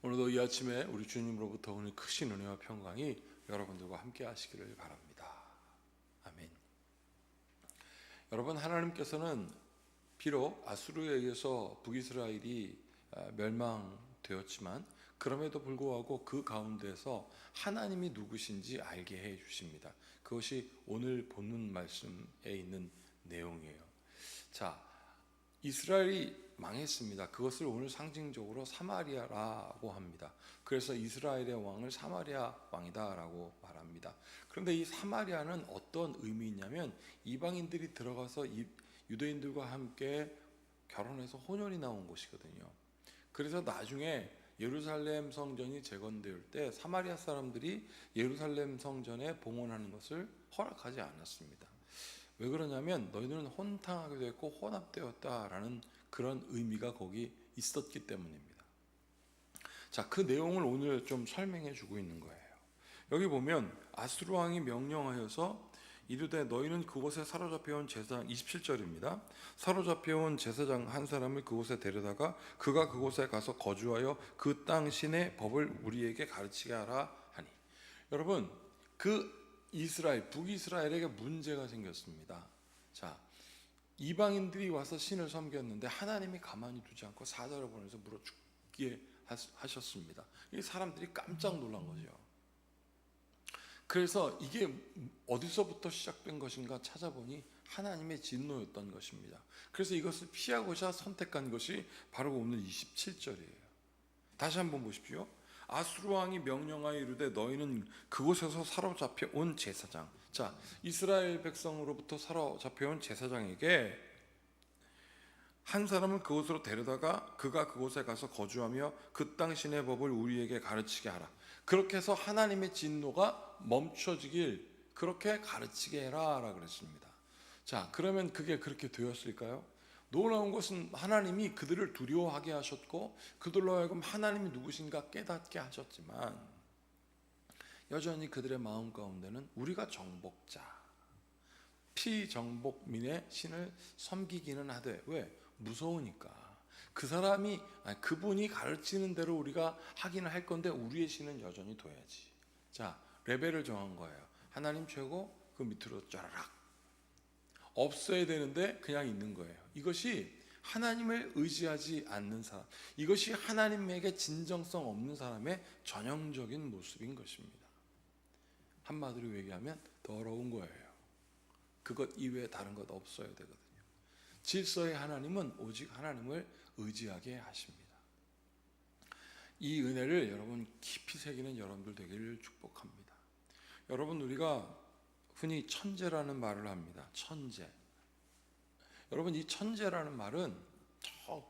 오늘도 이 아침에 우리 주님으로부터 오는 크신 은혜와 평강이 여러분들과 함께 하시기를 바랍니다. 아멘. 여러분, 하나님께서는 비록 아수르에 의해서 북이스라엘이 멸망되었지만 그럼에도 불구하고 그 가운데서 하나님이 누구신지 알게 해 주십니다. 그것이 오늘 본문 말씀에 있는 내용이에요. 자, 이스라엘이 망했습니다. 그것을 오늘 상징적으로 사마리아라고 합니다. 그래서 이스라엘의 왕을 사마리아 왕이다라고 말합니다. 그런데 이 사마리아는 어떤 의미냐면 이방인들이 들어가서 유대인들과 함께 결혼해서 혼혈이 나온 곳이거든요. 그래서 나중에 예루살렘 성전이 재건될 때 사마리아 사람들이 예루살렘 성전에 봉헌하는 것을 허락하지 않았습니다. 왜 그러냐면 너희들은 혼탕하게 됐고 혼합되었다라는 그런 의미가 거기 있었기 때문입니다. 자, 그 내용을 오늘 좀 설명해 주고 있는 거예요. 여기 보면 아수르 왕이 명령하여서 이르되 너희는 그곳에 사로잡혀온 제사장, 27절입니다. 사로잡혀온 제사장 한 사람을 그곳에 데려다가 그가 그곳에 가서 거주하여 그 땅 신의 법을 우리에게 가르치게 하라 하니. 여러분, 그 북이스라엘에게 문제가 생겼습니다. 자, 이방인들이 와서 신을 섬겼는데 하나님이 가만히 두지 않고 사자를 보내서 물어 죽게 하셨습니다. 이 사람들이 깜짝 놀란 거죠. 그래서 이게 어디서부터 시작된 것인가 찾아보니 하나님의 진노였던 것입니다. 그래서 이것을 피하고자 선택한 것이 바로 오늘 27절이에요. 다시 한번 보십시오. 아수르 왕이 명령하여 이르되 너희는 그곳에서 사로잡혀 온 제사장, 자, 이스라엘 백성으로부터 사로잡혀 온 제사장에게 한 사람을 그곳으로 데려다가 그가 그곳에 가서 거주하며 그 땅 신의 법을 우리에게 가르치게 하라. 그렇게 해서 하나님의 진노가 멈춰지길 그렇게 가르치게 해라 그랬습니다. 자, 그러면 그게 그렇게 되었을까요? 놀라운 것은 하나님이 그들을 두려워하게 하셨고 그들로 하여금 하나님이 누구신가 깨닫게 하셨지만 여전히 그들의 마음 가운데는 우리가 정복자, 피정복민의 신을 섬기기는 하되, 왜? 무서우니까. 그분이 가르치는 대로 우리가 하기는 할 건데 우리의 신은 여전히 둬야지. 자, 레벨을 정한 거예요. 하나님 최고, 그 밑으로 쫘라락 없어야 되는데 그냥 있는 거예요. 이것이 하나님을 의지하지 않는 사람, 이것이 하나님에게 진정성 없는 사람의 전형적인 모습인 것입니다. 한마디로 얘기하면 더러운 거예요. 그것 이외에 다른 것 없어야 되거든요. 질서의 하나님은 오직 하나님을 의지하게 하십니다. 이 은혜를 여러분 깊이 새기는 여러분들 되기를 축복합니다. 여러분, 우리가 흔히 천재라는 말을 합니다. 천재. 여러분, 이 천재라는 말은 저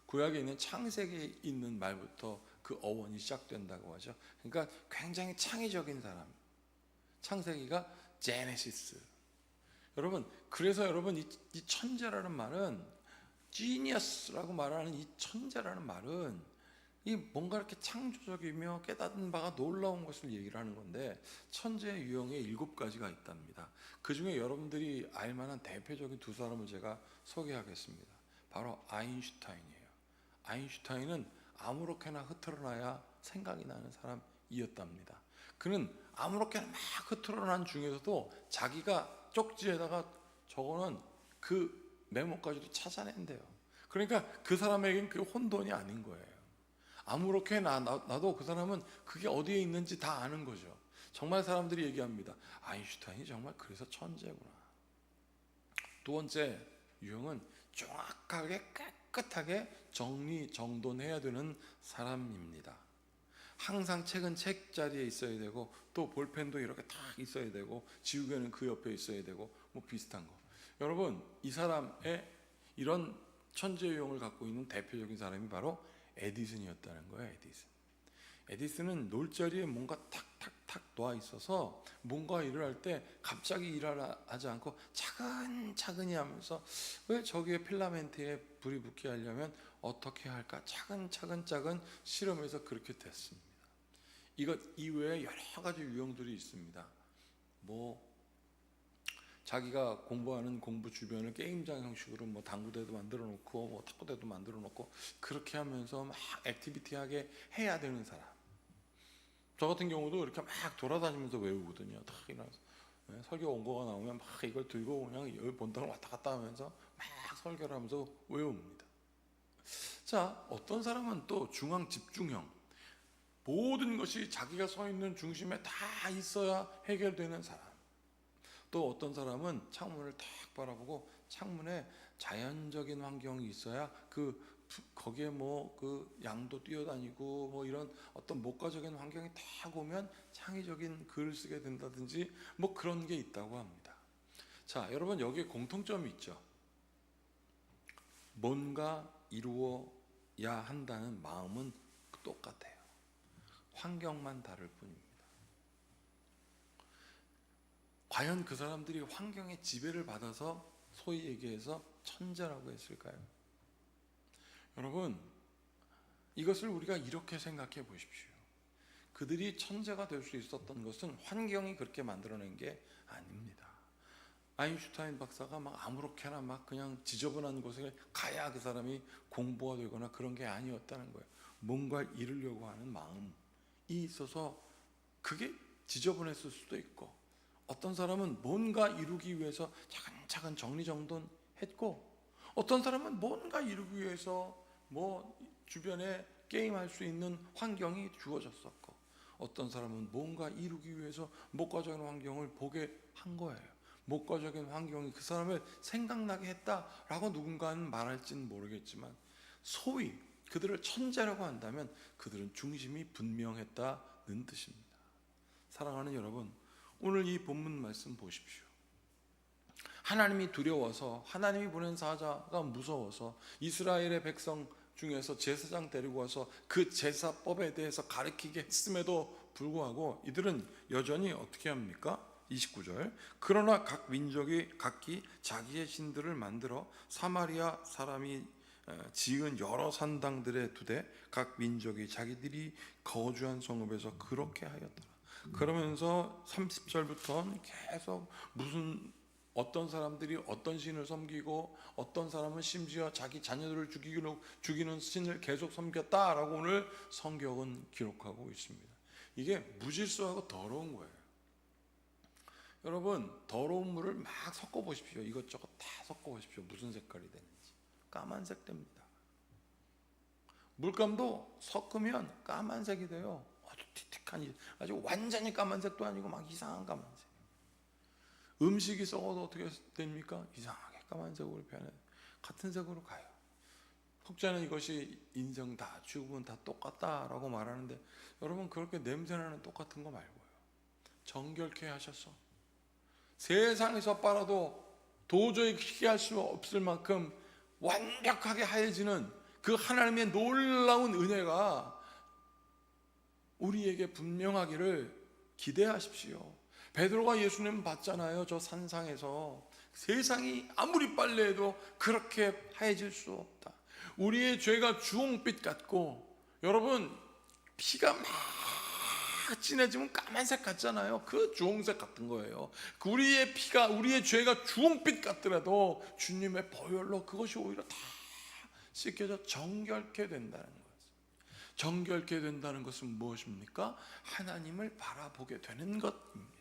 구약에 있는 창세기에 있는 말부터 그 어원이 시작된다고 하죠. 그러니까 굉장히 창의적인 사람. 창세기가 제네시스. 여러분, 그래서 여러분 이 천재라는 말은 지니어스라고 말하는 이 천재라는 말은 이 뭔가 이렇게 창조적이며 깨닫는 바가 놀라운 것을 얘기를 하는 건데 천재의 유형에 7가지가 있답니다. 그 중에 여러분들이 알만한 대표적인 두 사람을 제가 소개하겠습니다. 바로 아인슈타인이에요. 아인슈타인은 아무렇게나 흐트러나야 생각이 나는 사람이었답니다. 그는 아무렇게나 막 흐트러난 중에서도 자기가 쪽지에다가 적어놓은 그 메모까지도 찾아낸대요. 그러니까 그 사람에겐 그 혼돈이 아닌 거예요. 아무렇게 나도 그 사람은 그게 어디에 있는지 다 아는 거죠. 정말 사람들이 얘기합니다. 아인슈타인이 정말 그래서 천재구나. 두 번째 유형은 정확하게 깨끗하게 정리정돈해야 되는 사람입니다. 항상 책은 책자리에 있어야 되고 또 볼펜도 이렇게 딱 있어야 되고 지우개는 그 옆에 있어야 되고 뭐 비슷한 거. 여러분, 이 사람의 이런 천재 유형을 갖고 있는 대표적인 사람이 바로 에디슨이었다는 거예요. 에디슨은 놀자리에 뭔가 탁탁탁 놓아 있어서 뭔가 일을 할 때 갑자기 일을 하지 않고 차근차근히 하면서 왜 저기에 필라멘트에 불이 붙게 하려면 어떻게 할까 차근차근 실험해서 그렇게 됐습니다. 이것 이외에 여러 가지 유형들이 있습니다. 뭐 자기가 공부하는 공부 주변을 게임장 형식으로 뭐 당구대도 만들어 놓고 뭐 탁구대도 만들어 놓고 그렇게 하면서 막 액티비티하게 해야 되는 사람. 저 같은 경우도 이렇게 막 돌아다니면서 외우거든요. 딱 일어나서 설교 원고가 나오면 막 이걸 들고 그냥 여기 본당을 왔다 갔다 하면서 막 설교를 하면서 외웁니다. 자, 어떤 사람은 또 중앙 집중형, 모든 것이 자기가 서 있는 중심에 다 있어야 해결되는 사람. 또 어떤 사람은 창문을 탁 바라보고 창문에 자연적인 환경이 있어야 거기에 뭐 그 양도 뛰어다니고 뭐 이런 어떤 목가적인 환경이 딱 오면 창의적인 글을 쓰게 된다든지 뭐 그런 게 있다고 합니다. 자, 여러분 여기에 공통점이 있죠. 뭔가 이루어야 한다는 마음은 똑같아요. 환경만 다를 뿐입니다. 과연 그 사람들이 환경의 지배를 받아서 소위 얘기해서 천재라고 했을까요? 여러분, 이것을 우리가 이렇게 생각해 보십시오. 그들이 천재가 될 수 있었던 것은 환경이 그렇게 만들어낸 게 아닙니다. 아인슈타인 박사가 막 아무렇게나 막 그냥 지저분한 곳에 가야 그 사람이 공부가 되거나 그런 게 아니었다는 거예요. 뭔가 이루려고 하는 마음이 있어서 그게 지저분했을 수도 있고, 어떤 사람은 뭔가 이루기 위해서 차근차근 정리정돈했고, 어떤 사람은 뭔가 이루기 위해서 뭐 주변에 게임할 수 있는 환경이 주어졌었고, 어떤 사람은 뭔가 이루기 위해서 목가적인 환경을 보게 한 거예요. 목가적인 환경이 그 사람을 생각나게 했다라고 누군가는 말할지는 모르겠지만, 소위 그들을 천재라고 한다면 그들은 중심이 분명했다는 뜻입니다. 사랑하는 여러분, 오늘 이 본문 말씀 보십시오. 하나님이 두려워서, 하나님이 보낸 사자가 무서워서 이스라엘의 백성 중에서 제사장 데리고 와서 그 제사법에 대해서 가르치게 했음에도 불구하고 이들은 여전히 어떻게 합니까? 29절, 그러나 각 민족이 각기 자기의 신들을 만들어 사마리아 사람이 지은 여러 산당들에 두되 각 민족이 자기들이 거주한 성읍에서 그렇게 하였더라. 그러면서 30절부터는 계속 어떤 사람들이 어떤 신을 섬기고 어떤 사람은 심지어 자기 자녀들을 죽이는 신을 계속 섬겼다라고 오늘 성경은 기록하고 있습니다. 이게 무질서하고 더러운 거예요. 여러분, 더러운 물을 막 섞어 보십시오. 이것저것 다 섞어 보십시오. 무슨 색깔이 되는지. 까만색 됩니다. 물감도 섞으면 까만색이 돼요. 아주 틱틱한, 아주 완전히 까만색도 아니고 막 이상한 까만색. 음식이 썩어도 어떻게 됩니까? 이상하게 까만색으로 변해. 같은 색으로 가요. 혹자는 이것이 인생다, 죽음은 다 똑같다라고 말하는데, 여러분 그렇게 냄새나는 똑같은 거 말고요. 정결케 하셔서 세상에서 빨아도 도저히 희귀할 수 없을 만큼 완벽하게 하얘지는 그 하나님의 놀라운 은혜가 우리에게 분명하기를 기대하십시오. 베드로가 예수님 봤잖아요. 저 산상에서 세상이 아무리 빨래해도 그렇게 하얘질 수 없다. 우리의 죄가 주홍빛 같고, 여러분 피가 막 진해지면 까만색 같잖아요. 그 주홍색 같은 거예요. 우리의 피가, 우리의 죄가 주홍빛 같더라도 주님의 보혈로 그것이 오히려 다 씻겨져 정결케 된다는 거예요. 정결케 된다는 것은 무엇입니까? 하나님을 바라보게 되는 것입니다.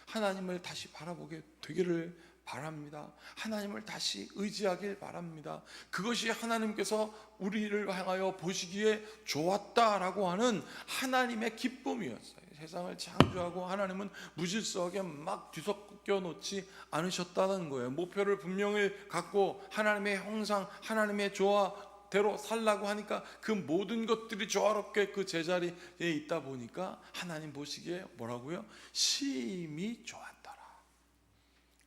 하나님을 다시 바라보게 되기를 바랍니다. 하나님을 다시 의지하길 바랍니다. 그것이 하나님께서 우리를 향하여 보시기에 좋았다라고 하는 하나님의 기쁨이었어요. 세상을 창조하고 하나님은 무질서하게 막 뒤섞여 놓지 않으셨다는 거예요. 목표를 분명히 갖고 하나님의 형상, 하나님의 조화대로 살라고 하니까 그 모든 것들이 조화롭게 그 제자리에 있다 보니까 하나님 보시기에 뭐라고요? 심히 좋았더라.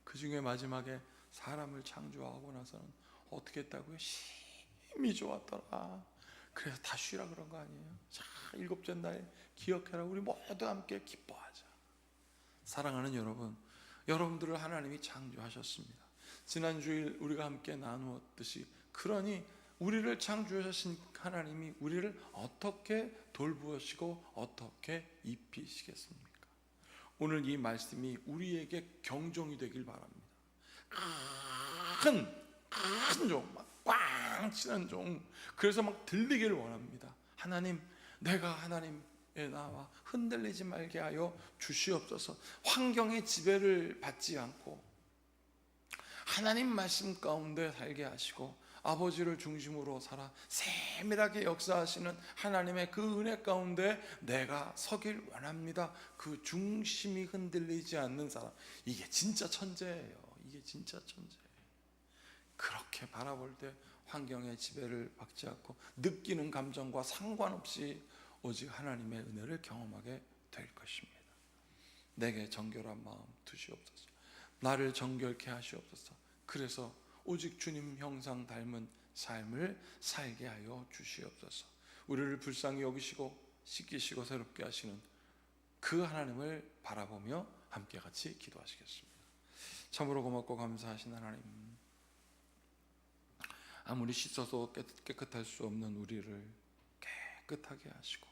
그 중에 마지막에 사람을 창조하고 나서는 어떻게 했다고요? 심히 좋았더라. 그래서 다 쉬라 그런 거 아니에요? 자, 일곱째 날에 기억해라. 우리 모두 함께 기뻐하자. 사랑하는 여러분, 여러분들을 하나님이 창조하셨습니다. 지난 주일 우리가 함께 나누었듯이, 그러니 우리를 창조하신 하나님이 우리를 어떻게 돌보시고 어떻게 입히시겠습니까? 오늘 이 말씀이 우리에게 경종이 되길 바랍니다. 큰 종, 막 꽝 치는 종. 그래서 막 들리기를 원합니다. 하나님, 내가 하나님의 나와 흔들리지 말게 하여 주시옵소서. 환경의 지배를 받지 않고 하나님 말씀 가운데 살게 하시고 아버지를 중심으로 살아 세밀하게 역사하시는 하나님의 그 은혜 가운데 내가 서길 원합니다. 그 중심이 흔들리지 않는 사람, 이게 진짜 천재예요. 이게 진짜 천재예요. 그렇게 바라볼 때 환경의 지배를 받지 않고 느끼는 감정과 상관없이 오직 하나님의 은혜를 경험하게 될 것입니다. 내게 정결한 마음 두시옵소서. 나를 정결케 하시옵소서. 그래서 오직 주님 형상 닮은 삶을 살게 하여 주시옵소서. 우리를 불쌍히 여기시고 씻기시고 새롭게 하시는 그 하나님을 바라보며 함께 같이 기도하시겠습니다. 참으로 고맙고 감사하신 하나님, 아무리 씻어도 깨끗할 수 없는 우리를 깨끗하게 하시고,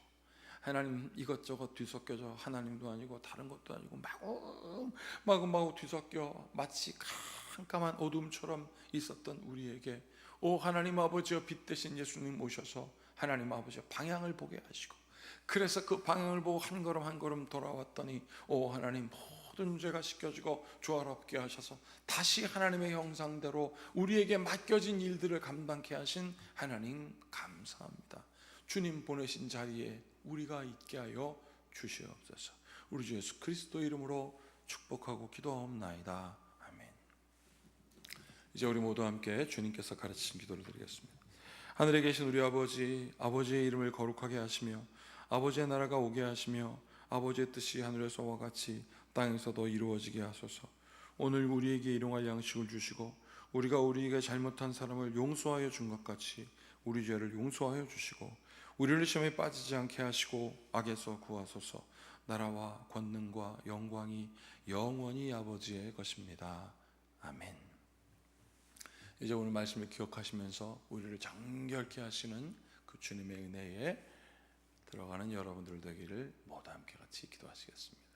하나님 이것저것 뒤섞여져 하나님도 아니고 다른 것도 아니고 마구마구 뒤섞여 마치 깜깜한 어둠처럼 있었던 우리에게 오 하나님 아버지여 빛 대신 예수님 오셔서 하나님 아버지여 방향을 보게 하시고, 그래서 그 방향을 보고 한 걸음 한 걸음 돌아왔더니 오 하나님 모든 죄가 씻겨지고 조화롭게 하셔서 다시 하나님의 형상대로 우리에게 맡겨진 일들을 감당케 하신 하나님 감사합니다. 주님 보내신 자리에 우리가 있게 하여 주시옵소서. 우리 주 예수 그리스도 이름으로 축복하고 기도하옵나이다. 아멘. 이제 우리 모두 함께 주님께서 가르치신 기도를 드리겠습니다. 하늘에 계신 우리 아버지, 아버지의 이름을 거룩하게 하시며 아버지의 나라가 오게 하시며 아버지의 뜻이 하늘에서와 같이 땅에서도 이루어지게 하소서. 오늘 우리에게 일용할 양식을 주시고 우리가 우리에게 잘못한 사람을 용서하여 준 것 같이 우리 죄를 용서하여 주시고 우리를 시험에 빠지지 않게 하시고 악에서 구하소서. 나라와 권능과 영광이 영원히 아버지의 것입니다. 아멘. 이제 오늘 말씀을 기억하시면서 우리를 정결케 하시는 그 주님의 은혜에 들어가는 여러분들 되기를 모두 함께 같이 기도하시겠습니다.